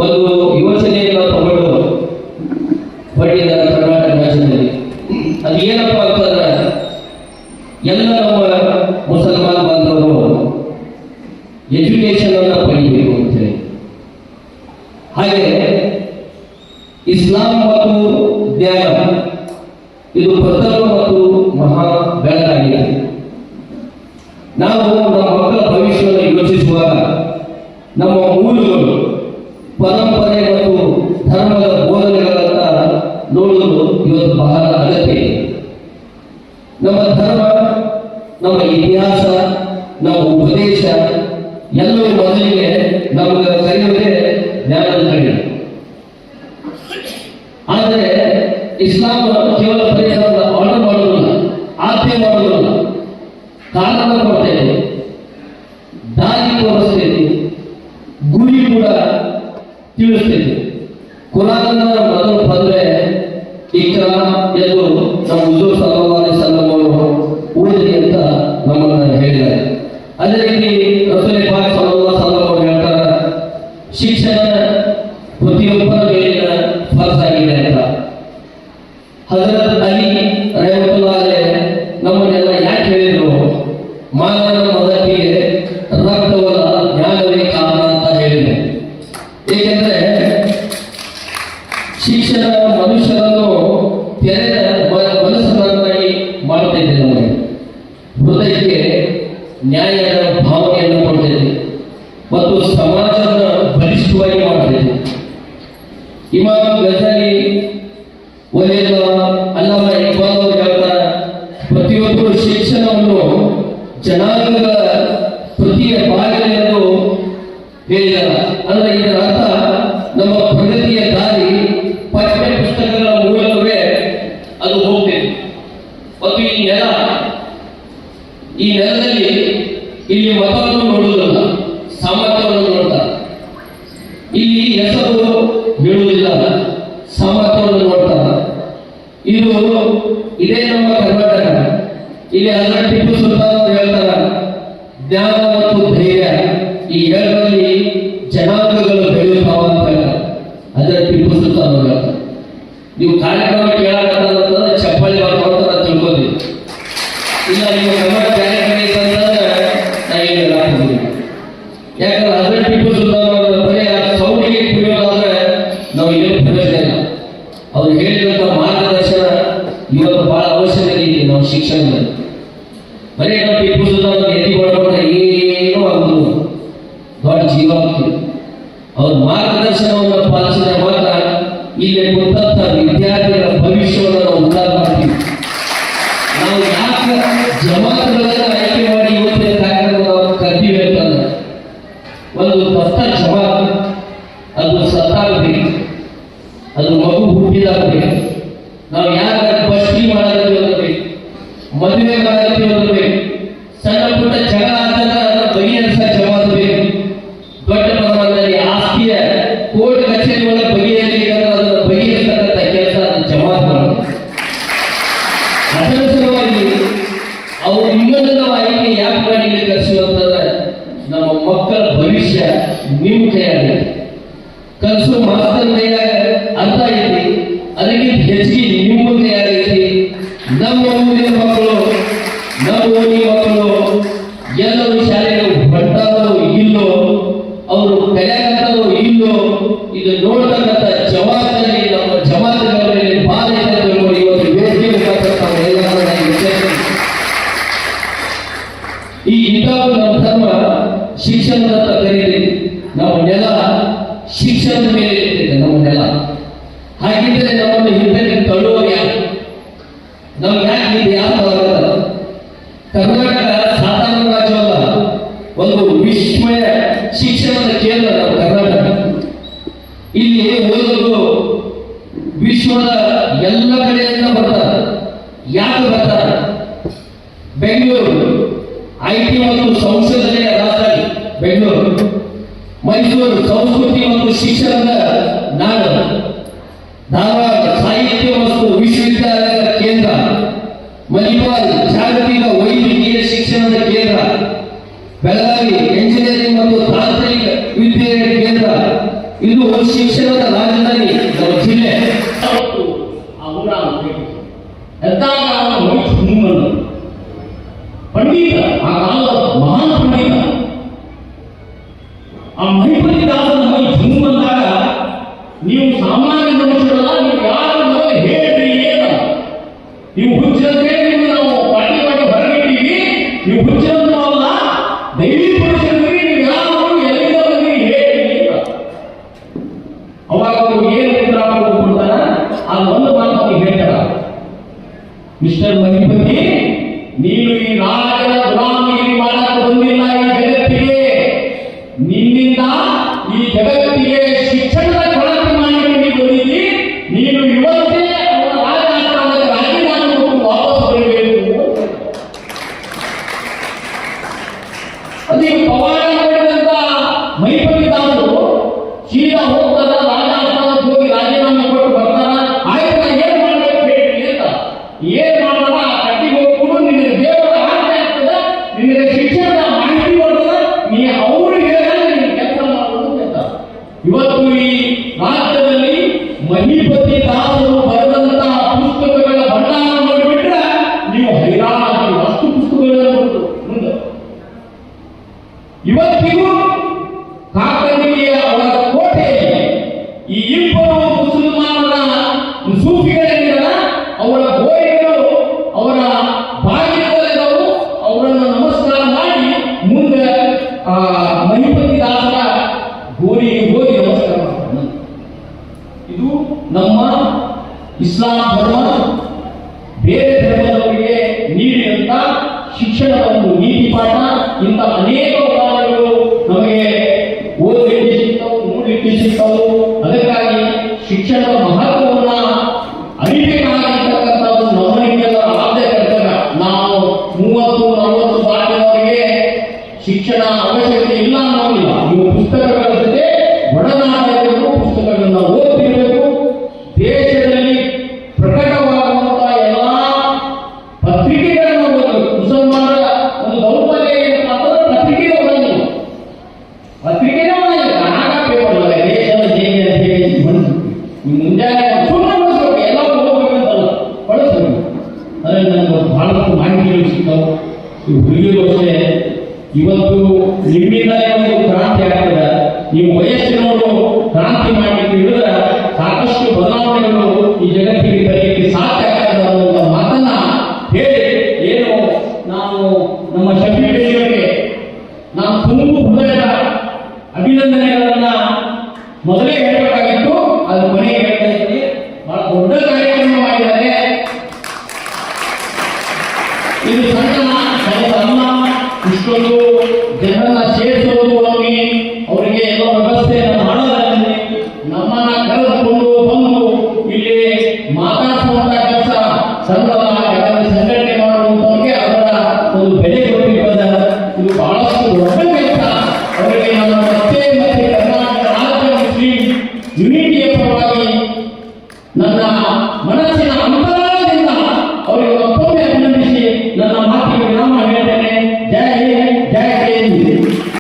ಒಂದು ಯೋಜನೆಯನ್ನು ತಗೊಂಡು ಹೊರಟಿದ್ದಾರೆ ಕರ್ನಾಟಕ ರಾಜ್ಯದಲ್ಲಿ. ಅದು ಏನಪ್ಪಾ ಅಂತಂದ್ರೆ ಎಲ್ಲ ನಮ್ಮ ಮುಸಲ್ಮಾನ್ ಬಾಂಧವರು ಎಜುಕೇಶನ್ ಅನ್ನ ಪಡಿಬೇಕು ಅಂತ ಹೇಳಿ. ಹಾಗೆ ಇಸ್ಲಾಂ ಮತ್ತು ಜ್ಞಾನ ಇದು ಪ್ರಥಮ ಮತ್ತು ಮಹಾ ಬೆಳಕಾಗಿದೆ. ನಾವು ನಮ್ಮ ಮಕ್ಕಳ ಭವಿಷ್ಯವನ್ನು ಯೋಚಿಸುವಾಗ ನಮ್ಮ ಮೂಲಗಳು, ಪರಂಪರೆ ಮತ್ತು ಧರ್ಮದ ಬೋಧನೆಗಳನ್ನ ನೋಡುವುದು ಇವತ್ತು ಬಹಳ ಅಗತ್ಯ ಇದೆ. ನಮ್ಮ ಧರ್ಮ, ನಮ್ಮ ಇತಿಹಾಸ, ನಮ್ಮ ಉಪದೇಶ ಎಲ್ಲವೂ ಮೊದಲಿಗೆ ನಮಗೆ ಕರೆಯುವುದೇ ಜ್ಞಾನದ ಕಡೆ. ಆದರೆ ಇಸ್ಲಾಂ ಕೇವಲ ಪರಿಸರದ ಆರ್ಡರ್ ಮಾಡುವುದಿಲ್ಲ, ಆಜ್ಞೆ ಮಾಡುವುದಿಲ್ಲ, ಕಾರಣ ಕೊಡ್ತೇವೆ, ದಾರಿ ತೋರಿಸ್ತೇವೆ, ಗುರಿ ಕೂಡ ತಿಳಿಸ್ತೇವೆ. ಕುರಾನ್ನ ಮೊದಲು ಬಂದ್ರೆ ಇಕ್ರಾ ಎಂದು ನಮ್ಮ ಹುಜೂರ್ ಸಲ್ಲಲ್ಲಾಹು ಅಲೈಹಿ ವಸಲ್ಲಂ ಅವರು ಓದಿರಿ ಅಂತ ನಮ್ಮನ್ನ ಹೇಳಿದ್ದಾರೆ. ಅದೇ ರೀತಿ ರಸೂಲ್ ಪಾಕ್ ಸಲ್ಲಲ್ಲಾಹು ಅಲೈಹಿ ವಸಲ್ಲಂ ಅವರು ಹೇಳ್ತಾರೆ, ಶಿಕ್ಷಣ ಪ್ರತಿಯೊಬ್ಬರ ಮೇಲಿನ ಫರ್ಜ್ ಆಗಿದೆ ಅಂತ. ಹಜರತ್ ಅಲಿ ರಹಮತುಲ್ಲಾಹಿ ಅಲೈಹಿ ನಮ್ಮನ್ನೆಲ್ಲ ಯಾಕೆ ಹೇಳಿದ್ರು? ಮಾನವನ ಮೊದಲಿಗೆ ರಕ್ತವಲ್ಲ ಜ್ಞಾನವೇ ಕಾರಣ ಅಂತ ಹೇಳಿದ್ರು. ಏಕೆಂದ್ರೆ ಶಿಕ್ಷಣ ಮನುಷ್ಯರನ್ನು ತೆರೆದ ಮನಸ್ಸನ್ನಾಗಿ ಮಾಡುತ್ತಿದೆ. ನಮಗೆ ಹೃದಯಕ್ಕೆ ನ್ಯಾಯದ ಭಾವನೆಯನ್ನು ಕೊಡ್ತದೆ ಮತ್ತು ಸಮಾಜದ ಬಲಿಷ್ಠವಾಗಿ ಮಾಡುತ್ತದೆ. ಇಮಾಮ್ ಗಜಾಲಿ, ಅಲ್ಲಾಮಾ ಇಕ್ಬಾಲ್ ಅವರು ಹೇಳ್ತಾರೆ, ಪ್ರತಿಯೊಬ್ಬರು ಶಿಕ್ಷಣವನ್ನು ಜನಾಂಗದ ಪ್ರತಿಯ ಭಾಗವೆಂದು ಹೇಳಿದ್ದಾರೆ. ಅಂದ್ರೆ ಇದರ ಅರ್ಥ ನಮ್ಮ ಪ್ರಗತಿಯ ದಾರಿ ಪಠ್ಯ ಪುಸ್ತಕಗಳ ಮೂಲಕವೇ ಅದು ಹೋಗ್ತದೆ. ಮತ್ತು ಈ ನೆಲದಲ್ಲಿ ಇಲ್ಲಿ ಮತವನ್ನು ನೋಡುವುದಿಲ್ಲ, ಸಾಮರ್ಥ್ಯವನ್ನು ನೋಡ್ತಾರೆ. ಇಲ್ಲಿ ಹೆಸರು ಹೇಳುವುದಿಲ್ಲ, ಸಾಮರ್ಥ್ಯವನ್ನು ನೋಡ್ತಾರೆ. ಇದೇ ನಮ್ಮ ಕರ್ನಾಟಕ. ಇಲ್ಲಿ ಹಜರತ್ ಟಿಪ್ಪು ಸುಲ್ತಾನ್ ಅವರು ಹೇಳ್ತಾರ, ಜ್ಞಾನ ಮತ್ತು ಧೈರ್ಯ ಈ ಎರಡರಲ್ಲಿ ಜನಾಂಗಗಳು ಬೆಳೆಯುತ್ತಾವ ಅಂತ ಹೇಳ್ತಾರೆ. ಹಜರತ್ ಟಿಪ್ಪು ಸುಲ್ತಾನ್ ಅವರು ಹೇಳ್ತಾರೆ. ನೀವು ಕಾರ್ಯಕ್ರಮ ಕೇಳಾಕಂತಂದ್ರೆ ಚಪ್ಪಾಳಿ ಬರ್ತಾವಂತ ತಿಳ್ಕೋತೀವಿ. ಇಲ್ಲ ನೀವು ಕನ್ನಡ ಕಾರ್ಯಕ್ರಮ ಇತ್ತಂತಂದ್ರೆ ನಾ ಏನು ಹೇಳಾಕಿದ್ದೀನಿ. ಯಾಕಂದ್ರೆ ಹಜರತ್ ಟಿಪ್ಪು ಸುಲ್ತಾನ್ ಅವರ ಬರೀ ಸೌಂಡಿಗೆ ಕುಡಿಯೋದಾದ್ರೆ ನಾವು ಏನು ಪ್ರಯೋಜನ ಇಲ್ಲ. ಅವ್ರು ಹೇಳಿದಂತ ಮಾರ್ಗದರ್ಶನ ಇವತ್ತು ಬಹಳ ಅವಶ್ಯಕತೆ ಇದೆ ನಾವು ಶಿಕ್ಷಣದಲ್ಲಿ. ಬರೀ ನಾವು ಟಿಪ್ಪು ಸುಲ್ತಾನ್ ಎದಿ ಹೊಡ್ಕೊಂಡ್ರೆ ಏನೂ ಆಗುವುದು, ದೊಡ್ಡ ಜೀವ ಆಗ್ತದೆ. ಅವ್ರ ಮಾರ್ಗದರ್ಶನವನ್ನು ಪಾಲಿಸಿದ್ರೆ ಮಾತ್ರ ಇಲ್ಲಿ ಕುಂತ ವಿದ್ಯಾರ್ಥಿಗಳ ಭವಿಷ್ಯವನ್ನು ನಾವು ಉದ್ಧಾರ ಮಾಡ್ತೀವಿ. ನಾವು ಯಾಕೆ ಜಮಾತ್ಗಳನ್ನು ಆಯ್ಕೆ ಮಾಡಿ ಇವತ್ತಿನ ಕಾರ್ಯಕ್ರಮ ನಾವು ಕರ್ತೀವಿ ಅಂತಂದ್ರೆ, ಒಂದು ದಸ್ತ ಜಮಾತ್ ಅದು ಸತ್ತಾಗಬೇಕು, ಅದು ಮಗು ಹುಟ್ಟಿದಾಗಬೇಕು, ನಾವು ಯಾಕೆ ಬಸ್ತಿ ಮಾಡಾಕತ್ತೀವಿ ಅನ್ನಬೇಕು, ಮದುವೆ ಮಾಡಾಕತ್ತೀವಿ ಅನ್ನಬೇಕು, ಸಣ್ಣ ಪುಟ್ಟ ಜಗಳ ಆದಾಗ ಬಗೆಹರಿಸ ಜಮಾತ್ ಬೇಕು. ದೊಡ್ಡ ಪ್ರಮಾಣದಲ್ಲಿ ಆಸ್ತಿಯ ಕೋರ್ಟ್ ಕಚೇರಿ ಒಳಗೆ ಬಗೆಹರಿಯಲಿಕ್ಕೆ ಅದನ್ನು ಬಗೆಹರಿಸತಕ್ಕಂಥ ಕೆಲಸ ಜಮಾತ್ ಮಾಡೋದು. ಅದರ ಸಲುವಾಗಿ ಅವರು ನಿಮ್ಮನ್ನು ಆಯ್ಕೆ ಯಾಕೆ ಮಾಡಿ ಕಲಿಸುವಂತಂದ್ರೆ ನಮ್ಮ ಮಕ್ಕಳ ಭವಿಷ್ಯ ನಿಮ್ಮ ಕೈಯಾಗಿದೆ. ಕಲಿಸುವ ಮಾಸ್ತರ್ ಕೈಯಾಗ ಅರ್ಥ ಐತಿ, ಅದಕ್ಕೆ ಹೆಚ್ಚಿಗೆ ನಿಮ್ಮ ಕೈಯಾಗೈತಿ. ನಮ್ಮ ಊರಿನ ಮಕ್ಕಳು, ನಮ್ಮ ಓಣಿ ಮಕ್ಕಳು ಎಲ್ಲರೂ ಶಾಲೆಗೆ ಬರ್ತಾರೋ ಇಲ್ಲೋ, ಅವರು ಕಲಿಯಾಕತ್ತಾರೋ ಇಲ್ಲೋ, ಇದು ನೋಡ್ತಕ್ಕಂಥ ಜವಾಬ್ದಾರಿ ನಮ್ಮ ಜಮಾತುಗಳ ಮೇಲೆ ಭಾಳ ಇದೆ. ಇವತ್ತು ವೇದಿಕೆ ಈ ಇಂಥವು ನಮ್ಮ ಧರ್ಮ ಶಿಕ್ಷಣದತ್ತ ಕರೀತಿದೆ. ನಮ್ಮ ನೆಲ ಶಿಕ್ಷಣದ ಮೇಲೆ ಇರ್ತಿದೆ. ನಮ್ಮ ನೆಲ ಹಾಗಿದ್ರೆ ನಮ್ಮನ್ನು ಹಿಂದೆ ತಳ್ಳುವರು ಯಾರು? ನಮ್ಗೆ ಯಾಕೆ ಇದು ಯಾರು ಆಗಲ್ಲ? ಕರ್ನಾಟಕ ಸಾಧಾರಣ ರಾಜ್ಯವಲ್ಲ, ಒಂದು ವಿಸ್ಮಯ ಶಿಕ್ಷಣದ ಕೇಂದ್ರ ನಮ್ಮ ಕರ್ನಾಟಕ. ಇಲ್ಲಿ ಓದಲು ವಿಶ್ವದ ಎಲ್ಲ ಕಡೆಯಿಂದ ಬರ್ತಾರೆ. ಯಾಕೆ ಬರ್ತಾರೆ? ಬೆಂಗಳೂರು ಐಟಿ ಮತ್ತು ಸಂಶೋಧನೆಯ ರಾಜಧಾನಿ ಬೆಂಗಳೂರು, ಮೈಸೂರು ಸಂಸ್ಕೃತಿ ಮತ್ತು ಶಿಕ್ಷಣದ ನಾಡು, ಧಾರವಾಡ ಸಾಹಿತ್ಯ ಮತ್ತು ವಿಶ್ವವಿದ್ಯಾಲಯದ ಕೇಂದ್ರ, ಮಣಿಪಾಲ್ ಜಾಗತಿಕ ವೈದ್ಯಕೀಯ ಶಿಕ್ಷಣದ ಕೇಂದ್ರ, ಬೆಳಗಾವಿ ಎಂಜಿನಿಯರಿಂಗ್ ಮತ್ತು ತಾಂತ್ರಿಕ ವಿದ್ಯೆಯ ಕೇಂದ್ರ, ಇದು ಶಿಕ್ಷಣದ ರಾಜಧಾನಿ ನಮ್ಮ ಜಿಲ್ಲೆ. ಅವತ್ತು ಆ ಊರ ಎದ್ದಾಗ ಅವನು ಹುಮ್ಮನ್ನು ಪಂಡಿತ, ಆ ಕಾಲದ ಮಹಾನ್ ಪಂಡಿತ. ಆ ಮಹಿಪತಿ ದಾಸನ ಮೈ ಝುಮ್ ಬಂದಾಗ ನೀವು ಸಾಮಾನ್ಯ ಮನುಷ್ಯರಲ್ಲ, ನೀವು ಯಾರು ಹೇಳ್ರಿ ಏನ, ನೀವು ಹುಚ್ಚಂತೆ ನೀವು ನಾವು ಪಾಟಿ ಮಾಡಿ ಹೊರಗಿದ್ದೀವಿ, ನೀವು ಹುಚ್ಚಂತ ಅಲ್ಲ, ದೈವಿ ಪುರುಷರಿಗೆ ನೀವು ಯಾರು ಎಲ್ಲಿಂದ ಬಂದ್ರಿ ಹೇಳ್ರಿ ಅಂತ. ಅವಾಗ ಅವರು ಏನು ಉತ್ತರ ಕೊಡ್ತಾರ, ಅದು ಒಂದು ಮಾತು ಹೇಳ್ತಾರ, ಮಿಸ್ಟರ್ ಮಹಿಪತಿ, ನೀನು ಈ ರಾಜನ ಗುಲಾಮಗಿರಿ ಮಾಡಕ್ಕೆ ಬಂದಿಲ್ಲ ಈ ಜಗತ್ತಿಗೆ, ನಿನ್ನಿಂದ ಈ ಜಗತ್ತಿಗೆ ಶಿಕ್ಷಣದ ಕೊರತೆ ಮಾಡಿ ಬಂದಿದ್ದಿ. ನೀನು ಇವತ್ತೇ ಅವರ ರಾಜಸ್ಥಾನದ ರಾಜೀನಾಮೆ ಕೊಟ್ಟು ವಾಪಸ್ ಬರಬೇಕು. ಅದೀಗ ಪವಾಡ ಮಾಡಿದಂತ ಮಹಿಪತಿ ದಾಸರು ಸೀದಾ ಹೋಗ್ತಾರ, ರಾಜಸ್ಥಾನಕ್ಕೆ ಹೋಗಿ ರಾಜೀನಾಮೆ ಕೊಟ್ಟು ಬರ್ತಾರ. ಆಯ್ತು, ನಾ ಏನ್ ಮಾಡ್ಬೇಕು ಹೇಳ್ರಿ ಅಂತ. ಏನ್ ಮಾಡೋಣ, ಕಟ್ಟಿಗೆ ಹೋಗ್ಕೊಂಡು ನಿನಗೆ ದೇವರ ಆಜ್ಞೆ ಆಗ್ತದ, ನಿನಗೆ ಶಿಕ್ಷಣದ ಮಾಹಿತಿ ಬರ್ತದ, ನೀ ಅವ್ರಿಗೆ ಕೆಲಸ ಮಾಡೋದು ಅಂತ. ಇವತ್ತು ಈ ರಾಜ್ಯದಲ್ಲಿ ಮಹಿಪತಿ ದಾಸರು ಬರೆದಂತ ಪುಸ್ತಕಗಳ ಭಂಡಾರ ನೋಡಿಬಿಟ್ರೆ ನೀವು ಹೈರಾಣಾಗಿ ಅಷ್ಟು ಪುಸ್ತಕಗಳನ್ನು ಬರೆದು ಮುಂದೆ. ಇವತ್ತಿಗೂ ಕಾಕನಿಗೆ ಅವರ ಕೋಟೆಯಲ್ಲಿ ಈ ಇಬ್ಬರು ಮುಸಲ್ಮಾನರ ಸೂಫಿಗಳಿಂದ ಅವರ ಗೋರಿಗಳು ಅವರ ಬಾಗಿಲುಗಳು ಅವರನ್ನು ನಮಸ್ಕಾರ ಮಾಡಿ ಮುಂದೆ ಮಹಿಪತಿ ದಾಸರ ಗೋರಿಗೆ ಹೋಗಿ ನಮಸ್ಕಾರ ಮಾಡ್ತಾರೆ. ಇದು ನಮ್ಮ ಇಸ್ಲಾಂ ಧರ್ಮ ಬೇರೆ ಧರ್ಮದವರಿಗೆ ನೀಡಿದಂತ ಶಿಕ್ಷಣದ ಒಂದು ನೀತಿ ಪಾಠ. ಇಂಥ ಅನೇಕ ಉದಾಹರಣೆಗಳು ನಮಗೆ ಓದಲಿಕ್ಕೆ ಸಿಗ್ತವು, ನೋಡಲಿಕ್ಕೆ ಸಿಗ್ತವು. ಅದಕ್ಕಾಗಿ ಶಿಕ್ಷಣದ ಮಹತ್ವವನ್ನ ಅರಿಬೇಕಾಗಿರ್ತಕ್ಕಂಥದ್ದು ನಮ್ಮನಿಗೆಲ್ಲ ಆದ್ಯ ಕರ್ತವ್ಯ. ನಾವು 30-40 ದಾಟಿದವರಿಗೆ ಶಿಕ್ಷಣ ಅವಶ್ಯಕತೆ ಇಲ್ಲ ಅನ್ನೋದಿಲ್ಲ. ನೀವು ಪುಸ್ತಕಗಳ ಜೊತೆ ಒಡನಾಡಬೇಕು, ಪುಸ್ತಕಗಳನ್ನು ಓದ್ತಿರಬೇಕು. ದೇಶದಲ್ಲಿ ಪ್ರಕಟವಾಗುವಂತಹ ಎಲ್ಲಾ ಪತ್ರಿಕೆಗಳನ್ನು ಓದಬೇಕು. ಮುಸಲ್ಮಾನರ ಒಂದು ದೌರ್ಬಲ್ಯ ಏನಪ್ಪ ಅಂತಂದ್ರೆ ಪತ್ರಿಕೆ ಓದೋದಿಲ್ಲ, ಪತ್ರಿಕೆನೇ ಓದೋದಿಲ್ಲ. ಆಗ ಪೇಪರ್ ಅಲ್ಲ, ದೇಶದ ಜೇನಿ ಅಂತ ಹೇಳಿ ಮುಂಜಾನೆ ಸುಮ್ಮನೆ ಬಳಸ್ಬೇಕು, ಎಲ್ಲ ಓದಬೇಕಂತಲ್ಲ, ಬಳಸ್ಬೇಕು. ಅದರಲ್ಲಿ ನನಗೆ ಬಹಳಷ್ಟು ಮಾಹಿತಿಗಳು ಸಿಗ್ತಾವೆ. ಈ ಹುಡುಗಿರು ಅಷ್ಟೇ, ಇವತ್ತು ನಿಮ್ಮಿಂದಲೇ ಒಂದು ಕ್ರಾಂತಿ ಆಗ್ತದೆ. ನೀವು ವಯಸ್ಸಿನವರು ಕ್ರಾಂತಿ ಮಾಡಲಿಕ್ಕೆ ಹೇಳಿದ್ರೆ ಸಾಕಷ್ಟು ಬದಲಾವಣೆಗಳು ಈ ಜಗತ್ತಿಗೆ ತರಲಿಕ್ಕೆ ಸಾಧ್ಯ ಆಗ್ತದೆ ಅನ್ನೋ ಮಾತನ್ನ ಹೇಳಿ, ಏನು ನಾವು ನಮ್ಮ ಶಫೀಗಳಿಗೆ ನಾವು ತುಂಬು ಹೃದಯದ ಅಭಿನಂದನೆಗಳನ್ನ ಮೊದಲೇ ಹೇಳಬೇಕಾಗಿತ್ತು, ಅದು ಕೊನೆಗೆ ಹೇಳ್ತಾ ಇದ್ದೀನಿ. ಬಹಳ ದೊಡ್ಡ ಕಾರ್ಯಕ್ರಮ ಮಾಡಿದ್ದಾರೆ. ಇದು ಸಣ್ಣ ಅಲ್ಲ, ಇಷ್ಟೊಂದು ಜನರನ್ನ ಸೇರಿಸೋದು, ಅವರಿಗೆ ಎಲ್ಲ ವ್ಯವಸ್ಥೆಯನ್ನು ಮಾಡೋದ್ರಲ್ಲಿ ನಮ್ಮನ್ನ ಕರೆದುಕೊಂಡು ಬಂದು ಇಲ್ಲಿ ಮಾತಾಡಿಸುವಂತ ಕೆಲಸ ಸಣ್ಣದ ಸಂಘಟನೆ ಮಾಡುವಂತವ್ರಿಗೆ ಅದರ ಒಂದು ಬೆಲೆ ಕೊಟ್ಟಿರ್ತದ. ಇದು ಬಹಳಷ್ಟು ದೊಡ್ಡ ಕೆಲಸ. ಅವರಿಗೆ ನಮ್ಮ ಮತ್ತೆ ಕರ್ನಾಟಕ ರಾಜ್ಯ ಮುಸ್ಲಿಂ ಯುನಿಟಿಯ ಪರವಾಗಿ ನನ್ನ ಮನಸ್ಸಿನ ಅಂತರಾಳದಿಂದ ಅವರಿಗೆ